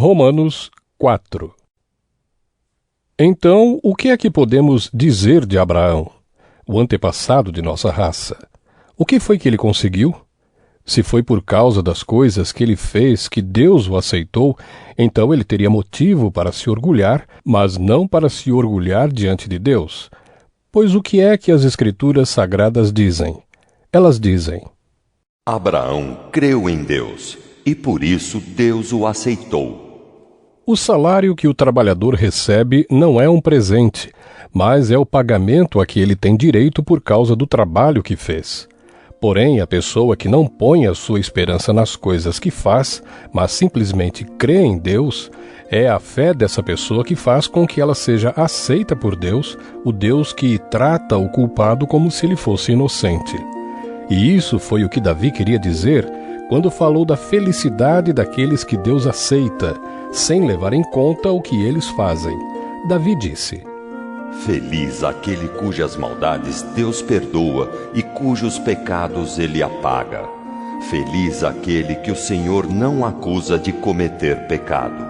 Romanos 4. Então, o que é que podemos dizer de Abraão, o antepassado de nossa raça? O que foi que ele conseguiu? Se foi por causa das coisas que ele fez que Deus o aceitou, então ele teria motivo para se orgulhar, mas não para se orgulhar diante de Deus. Pois o que é que as Escrituras Sagradas dizem? Elas dizem: Abraão creu em Deus, e por isso Deus o aceitou. O salário que o trabalhador recebe não é um presente, mas é o pagamento a que ele tem direito por causa do trabalho que fez. Porém, a pessoa que não põe a sua esperança nas coisas que faz, mas simplesmente crê em Deus, é a fé dessa pessoa que faz com que ela seja aceita por Deus, o Deus que trata o culpado como se ele fosse inocente. E isso foi o que Davi queria dizer quando falou da felicidade daqueles que Deus aceita, sem levar em conta o que eles fazem. Davi disse: Feliz aquele cujas maldades Deus perdoa e cujos pecados ele apaga. Feliz aquele que o Senhor não acusa de cometer pecado.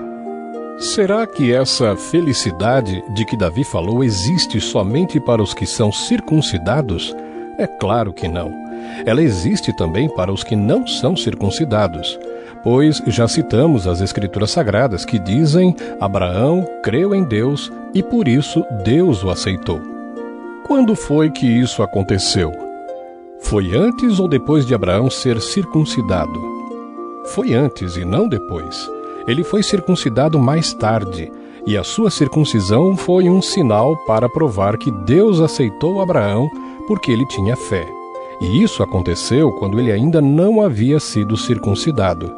Será que essa felicidade de que Davi falou existe somente para os que são circuncidados? É claro que não. Ela existe também para os que não são circuncidados, pois já citamos as Escrituras Sagradas que dizem: Abraão creu em Deus e por isso Deus o aceitou. Quando foi que isso aconteceu? Foi antes ou depois de Abraão ser circuncidado? Foi antes e não depois. Ele foi circuncidado mais tarde, e a sua circuncisão foi um sinal para provar que Deus aceitou Abraão porque ele tinha fé. E isso aconteceu quando ele ainda não havia sido circuncidado.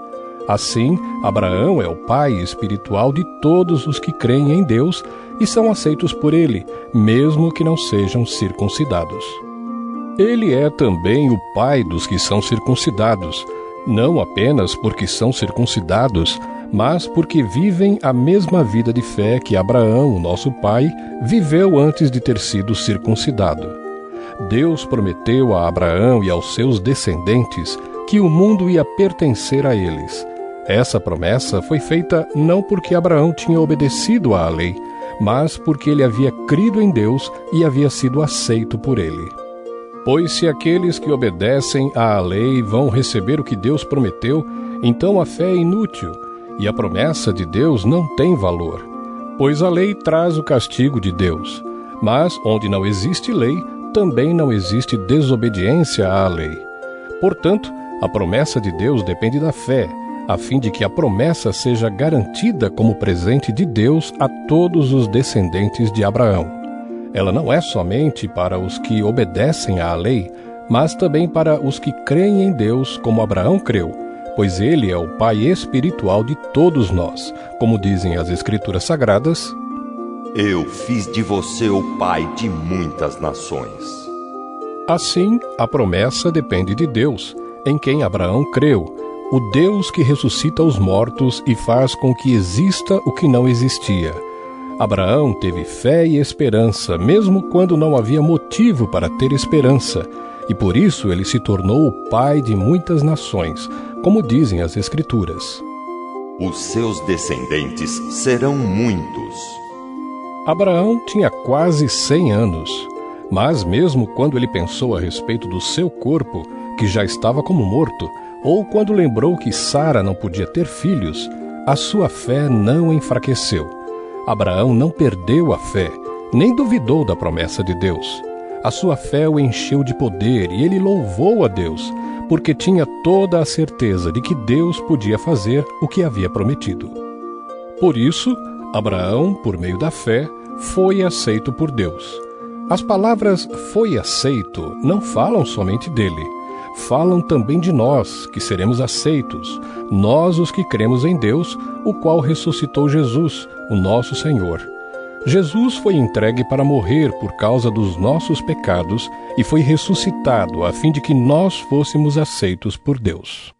Assim, Abraão é o pai espiritual de todos os que creem em Deus e são aceitos por ele, mesmo que não sejam circuncidados. Ele é também o pai dos que são circuncidados, não apenas porque são circuncidados, mas porque vivem a mesma vida de fé que Abraão, o nosso pai, viveu antes de ter sido circuncidado. Deus prometeu a Abraão e aos seus descendentes que o mundo ia pertencer a eles. Essa promessa foi feita não porque Abraão tinha obedecido à lei, mas porque ele havia crido em Deus e havia sido aceito por ele. Pois se aqueles que obedecem à lei vão receber o que Deus prometeu, então a fé é inútil e a promessa de Deus não tem valor, pois a lei traz o castigo de Deus. Mas onde não existe lei, também não existe desobediência à lei. Portanto, a promessa de Deus depende da fé, a fim de que a promessa seja garantida como presente de Deus a todos os descendentes de Abraão. Ela não é somente para os que obedecem à lei, mas também para os que creem em Deus como Abraão creu, pois ele é o pai espiritual de todos nós, como dizem as Escrituras Sagradas: Eu fiz de você o pai de muitas nações. Assim, a promessa depende de Deus, em quem Abraão creu, o Deus que ressuscita os mortos e faz com que exista o que não existia. Abraão teve fé e esperança, mesmo quando não havia motivo para ter esperança, e por isso ele se tornou o pai de muitas nações, como dizem as Escrituras. Os seus descendentes serão muitos. Abraão tinha quase 100 anos, mas mesmo quando ele pensou a respeito do seu corpo, que já estava como morto, ou quando lembrou que Sara não podia ter filhos, a sua fé não enfraqueceu. Abraão não perdeu a fé, nem duvidou da promessa de Deus. A sua fé o encheu de poder e ele louvou a Deus, porque tinha toda a certeza de que Deus podia fazer o que havia prometido. Por isso, Abraão, por meio da fé, foi aceito por Deus. As palavras "foi aceito" não falam somente dele. Falam também de nós, que seremos aceitos, nós os que cremos em Deus, o qual ressuscitou Jesus, o nosso Senhor. Jesus foi entregue para morrer por causa dos nossos pecados e foi ressuscitado a fim de que nós fôssemos aceitos por Deus.